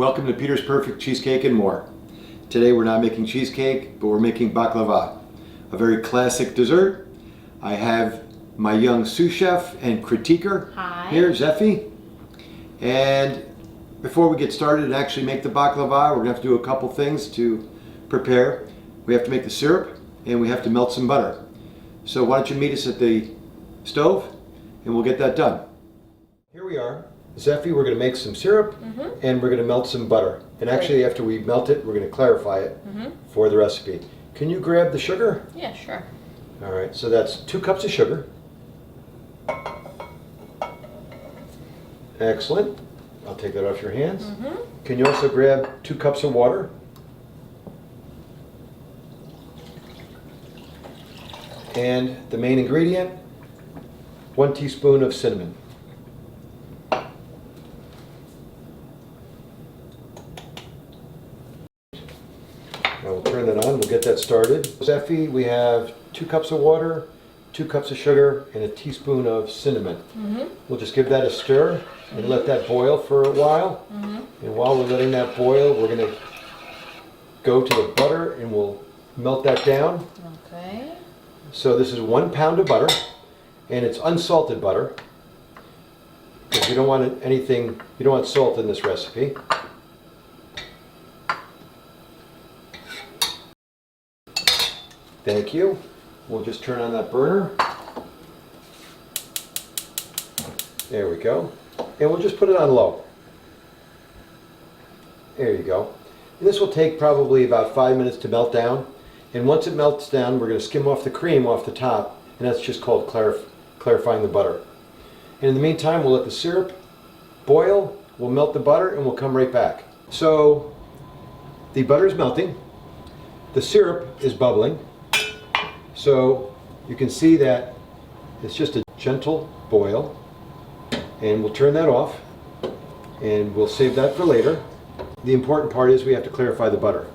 Welcome to Peter's Perfect Cheesecake and more. Today we're not making cheesecake, but we're making baklava, a very classic dessert. I have my young sous chef and critiquer here, Zeffi. And before we get started and actually make the baklava, we're going to have to do a couple things to prepare. We have to make the syrup and we have to melt some butter. So why don't you meet us at the stove and we'll get that done. Here we are. Zeffi, we're going to make some syrup and we're going to melt some butter. And actually after we melt it, we're going to clarify it for the recipe. Can you grab the sugar? Yeah, sure. All right, so that's 2 cups of sugar. Excellent. I'll take that off your hands. Can you also grab 2 cups of water? And the main ingredient, 1 teaspoon of cinnamon. Now we'll turn that on, we'll get that started. Zeffi, we have 2 cups of water, 2 cups of sugar, and a teaspoon of cinnamon. We'll just give that a stir and let that boil for a while. And while we're letting that boil, we're going to go to the butter and we'll melt that down. Okay. So this is 1 pound of butter, and it's unsalted butter. Because you don't want anything, you don't want salt in this recipe. Thank you. We'll just turn on that burner. There we go. And we'll just put it on low. There you go. And this will take probably about 5 minutes to melt down. And once it melts down, we're going to skim off the cream off the top. And that's just called clarifying the butter. And in the meantime, we'll let the syrup boil. We'll melt the butter and we'll come right back. So the butter is melting. The syrup is bubbling. So you can see that it's just a gentle boil, and we'll turn that off and we'll save that for later. The important part is we have to clarify the butter.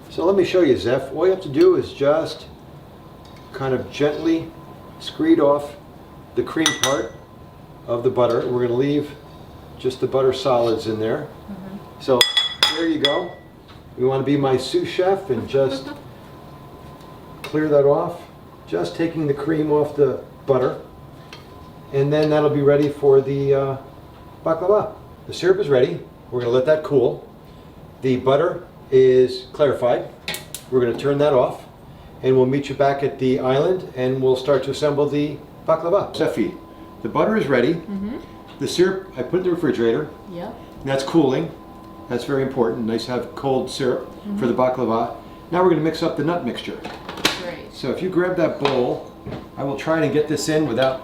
So let me show you, Zeph. All you have to do is just kind of gently screed off the cream part of the butter. We're going to leave just the butter solids in there. So there you go. You want to be my sous chef and just clear that off, just taking the cream off the butter, and then that'll be ready for the baklava. The syrup is ready. We're going to let that cool. The butter is clarified. We're going to turn that off, and we'll meet you back at the island, and we'll start to assemble the baklava. Zeffi, the butter is ready. The syrup I put in the refrigerator. Yep. And that's cooling. That's very important. Nice to have cold syrup for the baklava. Now we're going to mix up the nut mixture. Great. So if you grab that bowl, I will try to get this in without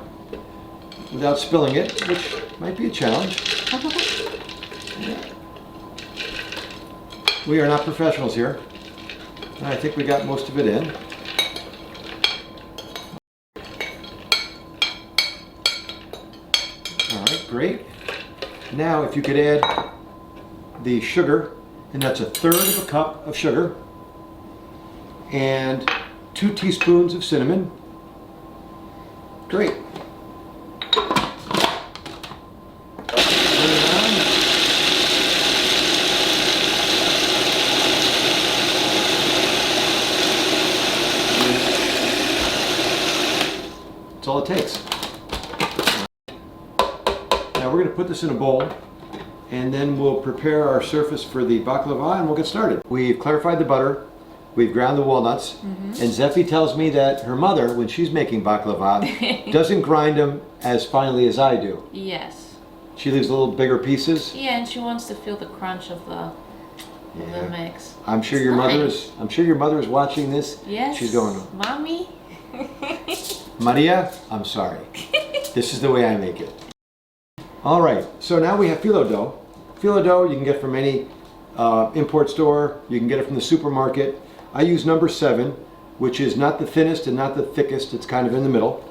spilling it, which might be a challenge. We are not professionals here. And I think we got most of it in. All right, great. Now if you could add the sugar, and that's 1/3 cup of sugar, and 2 teaspoons of cinnamon. Great. That's all it takes. Now we're going to put this in a bowl, and then we'll prepare our surface for the baklava and we'll get started. We've clarified the butter, we've ground the walnuts, and Zeffi tells me that her mother, when she's making baklava, doesn't grind them as finely as I do. Yes. She leaves little bigger pieces. Yeah, and she wants to feel the crunch of the mix. I'm sure your mother is watching this. Yes. She's going, Mommy. Maria, I'm sorry. This is the way I make it. All right, so now we have phyllo dough. Phyllo dough you can get from any import store. You can get it from the supermarket. I use number 7, which is not the thinnest and not the thickest. It's kind of in the middle.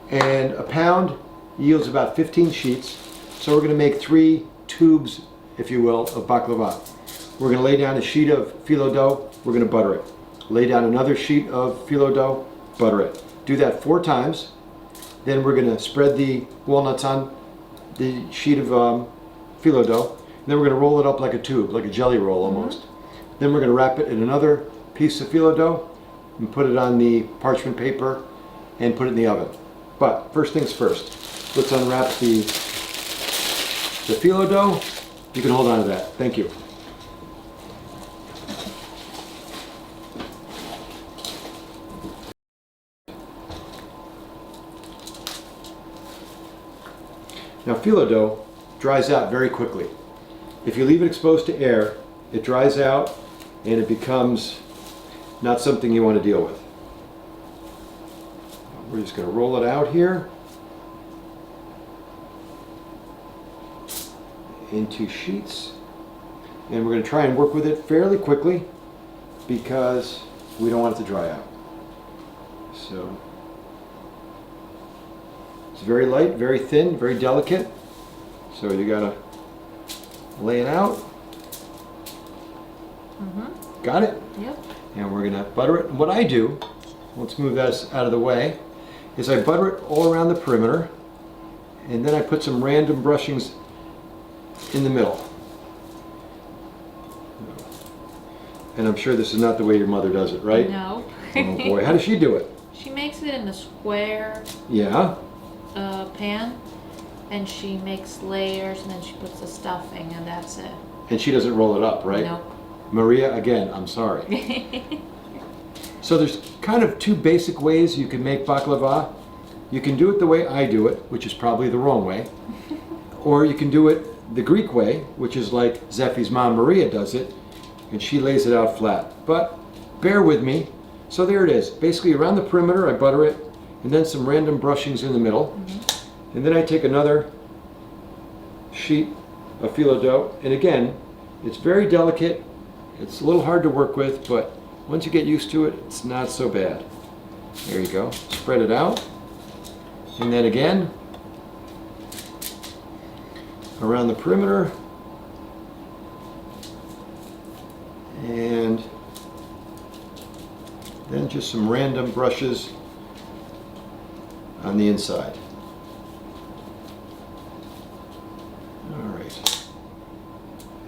And a pound yields about 15 sheets. So we're going to make 3 tubes, if you will, of baklava. We're going to lay down a sheet of phyllo dough. We're going to butter it. Lay down another sheet of phyllo dough. Butter it. Do that 4 times. Then we're going to spread the walnuts on the sheet of phyllo dough. then we're going to roll it up like a tube, like a jelly roll almost. Then we're going to wrap it in another piece of phyllo dough and put it on the parchment paper and put it in the oven. But first things first, let's unwrap the phyllo dough. You can hold on to that. Thank you. Now phyllo dough dries out very quickly. If you leave it exposed to air, it dries out and it becomes not something you want to deal with. We're just going to roll it out here into sheets, and we're going to try and work with it fairly quickly because we don't want it to dry out. So it's very light, very thin, very delicate. So you gotta lay it out. Got it? Yep. And we're gonna butter it. And what I do, let's move that out of the way, is I butter it all around the perimeter, and then I put some random brushings in the middle. And I'm sure this is not the way your mother does it, right? No. Oh boy, how does she do it? She makes it in a square Yeah. pan, and she makes layers, and then she puts the stuffing, and that's it. And she doesn't roll it up, right? Nope. Maria, again, I'm sorry. So there's kind of two basic ways you can make baklava. You can do it the way I do it, which is probably the wrong way. Or you can do it the Greek way, which is like Zeffi's mom Maria does it, and she lays it out flat. But bear with me. So there it is. Basically around the perimeter I butter it, and then some random brushings in the middle. And then I take another sheet of phyllo dough, and again, it's very delicate. It's a little hard to work with, but once you get used to it, it's not so bad. There you go. Spread it out. And then again, around the perimeter. And then just some random brushes on the inside. All right.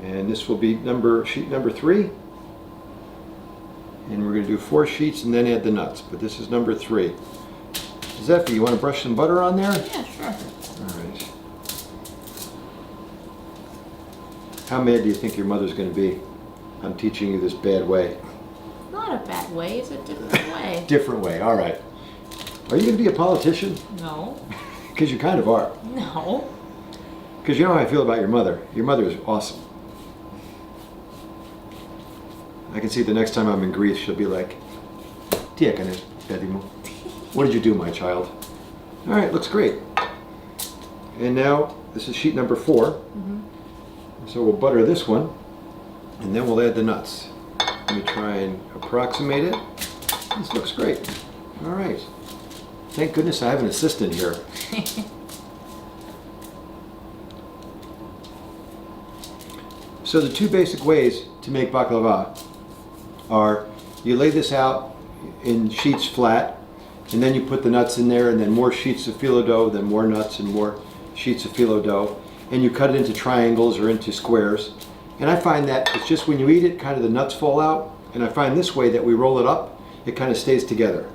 And this will be sheet number 3. And we're going to do 4 sheets and then add the nuts. But this is number 3. Zeffi, you want to brush some butter on there? Yeah, sure. All right. How mad do you think your mother's going to be? I'm teaching you this bad way. Not a bad way, it's a different way. Different way, all right. Are you going to be a politician? No. Because you kind of are. No. Because you know how I feel about your mother. Your mother is awesome. I can see the next time I'm in Greece, she'll be like, "Τι έκανες, παιδί μου? What did you do, my child?" All right, looks great. And now, this is sheet number 4. So we'll butter this one, and then we'll add the nuts. Let me try and approximate it. This looks great. All right. Thank goodness I have an assistant here. So the two basic ways to make baklava are you lay this out in sheets flat, and then you put the nuts in there, and then more sheets of phyllo dough, then more nuts and more sheets of phyllo dough, and you cut it into triangles or into squares. And I find that it's just when you eat it, kind of the nuts fall out, and I find this way that we roll it up, it kind of stays together.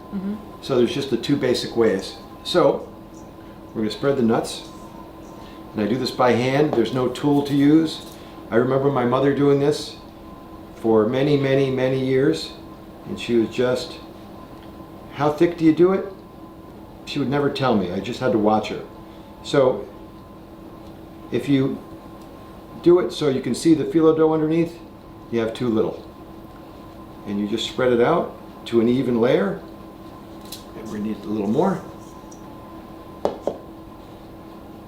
So there's just the two basic ways. So we're going to spread the nuts, and I do this by hand. There's no tool to use. I remember my mother doing this for many, many, many years, and she was just, "How thick do you do it?" She would never tell me. I just had to watch her. So if you do it so you can see the phyllo dough underneath, you have too little. And you just spread it out to an even layer. And we need a little more.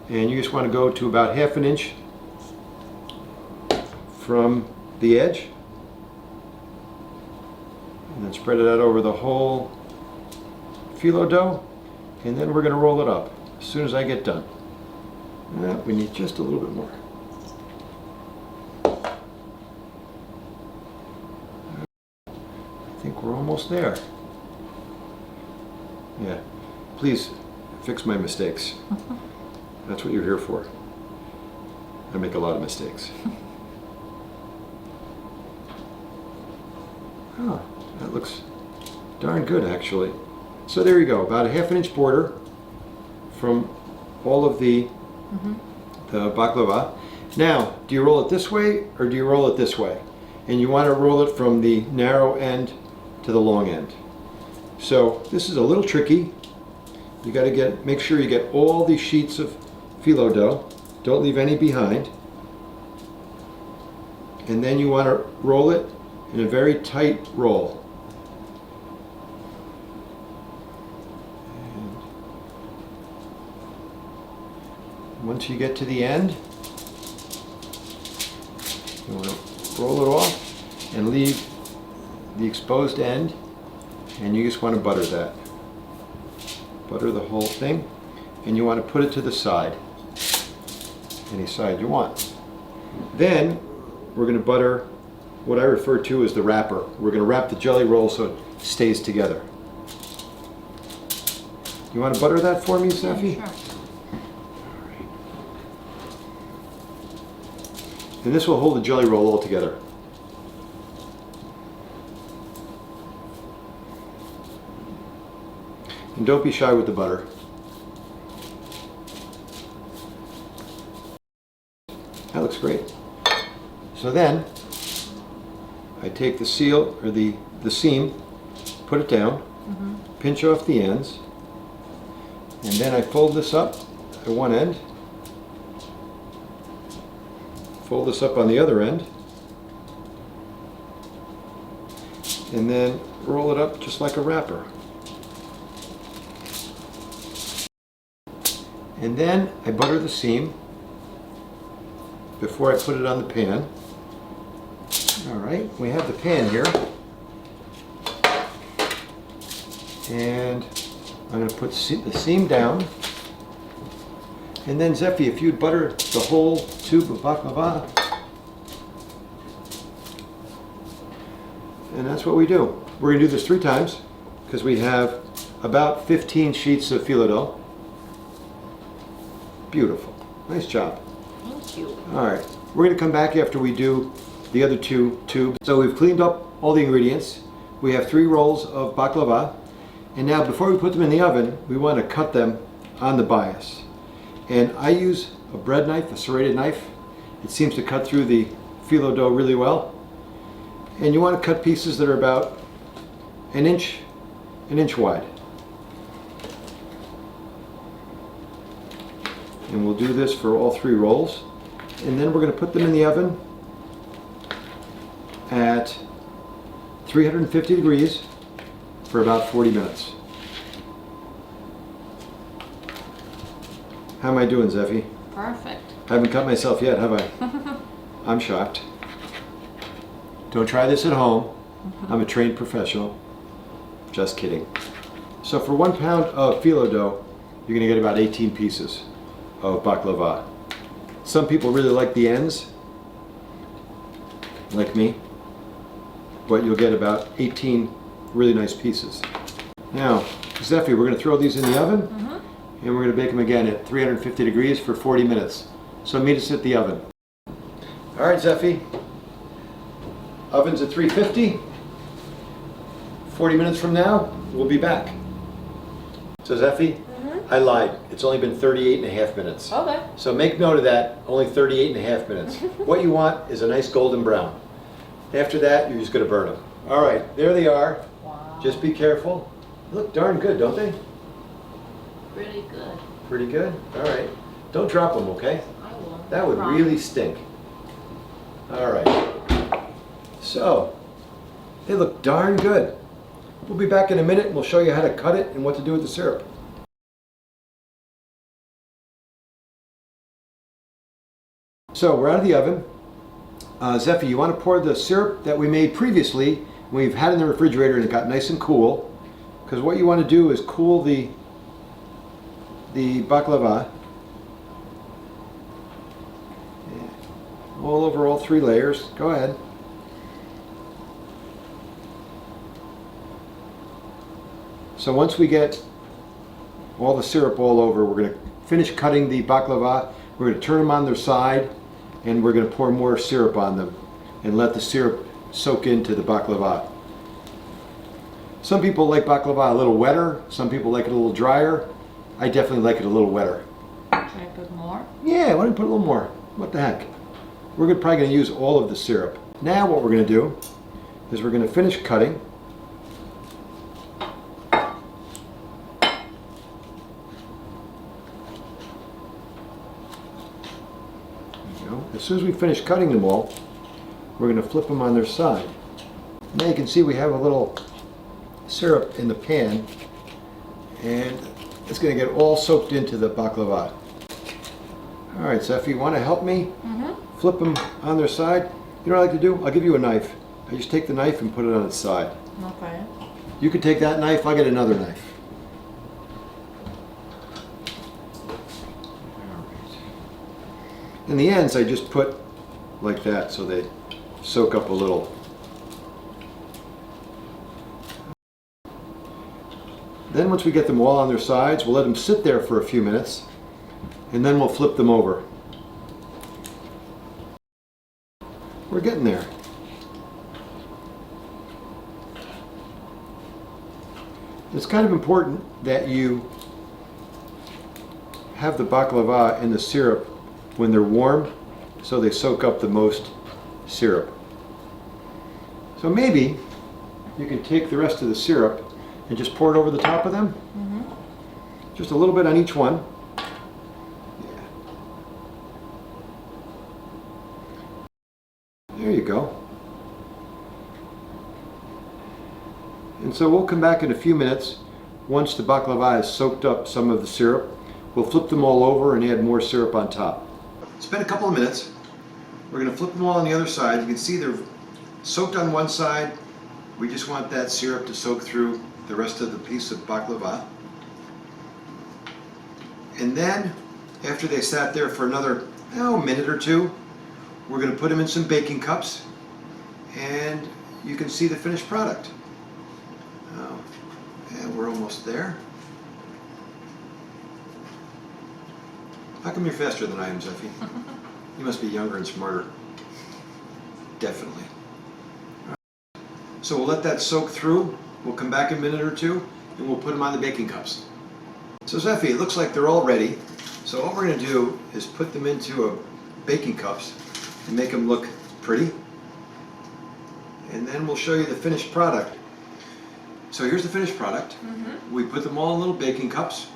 And you just want to go to about 1/2 an inch from the edge. And then spread it out over the whole phyllo dough. And then we're going to roll it up as soon as I get done. We need just a little bit more. I think we're almost there. Yeah, please fix my mistakes. That's what you're here for. I make a lot of mistakes. Oh, that looks darn good actually. So there you go, about a 1/2 inch border from all of the baklava. Now, do you roll it this way or do you roll it this way? And you want to roll it from the narrow end to the long end. So this is a little tricky. You got to make sure you get all these sheets of phyllo dough. Don't leave any behind. And then you want to roll it in a very tight roll. And once you get to the end, you want to roll it off and leave the exposed end, and you just want to butter that. Butter the whole thing, and you want to put it to the side, any side you want. Then we're going to butter what I refer to as the wrapper. We're going to wrap the jelly roll so it stays together. You want to butter that for me, Zeffi? Sure. And this will hold the jelly roll all together. And don't be shy with the butter. That looks great. So then, I take the seal, or the seam, put it down, pinch off the ends, and then I fold this up at one end, fold this up on the other end, and then roll it up just like a wrapper. And then I butter the seam before I put it on the pan. All right, we have the pan here. And I'm going to put the seam down. And then Zeffi, if you'd butter the whole tube of baklava. And that's what we do. We're going to do this 3 times because we have about 15 sheets of phyllo dough. Beautiful. Nice job. Thank you. All right. We're going to come back after we do the other 2 tubes. So we've cleaned up all the ingredients. We have 3 rolls of baklava. And now before we put them in the oven, we want to cut them on the bias. And I use a bread knife, a serrated knife. It seems to cut through the phyllo dough really well. And you want to cut pieces that are about an inch wide. And we'll do this for all 3 rolls. And then we're going to put them in the oven at 350 degrees for about 40 minutes. How am I doing, Zeffi? Perfect. I haven't cut myself yet, have I? I'm shocked. Don't try this at home. I'm a trained professional. Just kidding. So for 1 pound of phyllo dough, you're going to get about 18 pieces of baklava. Some people really like the ends, like me, but you'll get about 18 really nice pieces. Now, Zeffi, we're going to throw these in the oven, and we're going to bake them again at 350 degrees for 40 minutes. So meet us at the oven. All right, Zeffi. Oven's at 350. 40 minutes from now, we'll be back. So Zeffi, I lied. It's only been 38 and a half minutes. Okay. So make note of that, only 38 and a half minutes. What you want is a nice golden brown. After that, you're just going to burn them. All right, there they are. Wow. Just be careful. They look darn good, don't they? Pretty good. Pretty good? All right. Don't drop them, okay? I will. That would Promise. really stink. All right. So, they look darn good. We'll be back in a minute and we'll show you how to cut it and what to do with the syrup. So we're out of the oven. Zeffi, you want to pour the syrup that we made previously, we've had in the refrigerator and it got nice and cool. Because what you want to do is cool the baklava all over all 3 layers. Go ahead. So once we get all the syrup all over, we're going to finish cutting the baklava. We're going to turn them on their side and we're going to pour more syrup on them and let the syrup soak into the baklava. Some people like baklava a little wetter. Some people like it a little drier. I definitely like it a little wetter. Should I put more? Yeah, why don't you put a little more? What the heck? We're probably going to use all of the syrup. Now what we're going to do is we're going to finish cutting. As soon as we finish cutting them all, we're going to flip them on their side. Now you can see we have a little syrup in the pan, and it's going to get all soaked into the baklava. All right, Zeffi, you want to help me flip them on their side? You know what I like to do? I'll give you a knife. I just take the knife and put it on its side. Okay. You can take that knife, I'll get another knife. In the ends, I just put like that so they soak up a little. Then once we get them all on their sides, we'll let them sit there for a few minutes, and then we'll flip them over. We're getting there. It's kind of important that you have the baklava in the syrup when they're warm, so they soak up the most syrup. So maybe you can take the rest of the syrup and just pour it over the top of them. Just a little bit on each one. Yeah. There you go. And so we'll come back in a few minutes. Once the baklava has soaked up some of the syrup, we'll flip them all over and add more syrup on top. It's been a couple of minutes. We're going to flip them all on the other side. You can see they're soaked on one side. We just want that syrup to soak through the rest of the piece of baklava. And then, after they sat there for another minute or two, we're going to put them in some baking cups, and you can see the finished product. And we're almost there. How come you're faster than I am, Zeffi? You must be younger and smarter. Definitely. Right. So we'll let that soak through. We'll come back in a minute or two, and we'll put them on the baking cups. So Zeffi, it looks like they're all ready. So what we're going to do is put them into baking cups and make them look pretty. And then we'll show you the finished product. So here's the finished product. We put them all in little baking cups.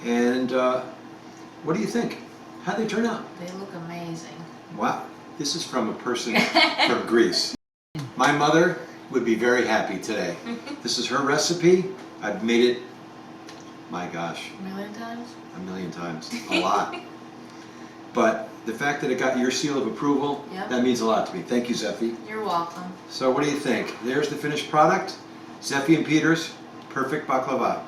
And what do you think? How'd they turn out? They look amazing. Wow, this is from a person from Greece. My mother would be very happy today. This is her recipe. I've made it, my gosh. A million times? A million times, a lot. But the fact that it got your seal of approval, that means a lot to me. Thank you, Zeffi. You're welcome. So what do you think? There's the finished product. Zeffi and Peter's perfect baklava.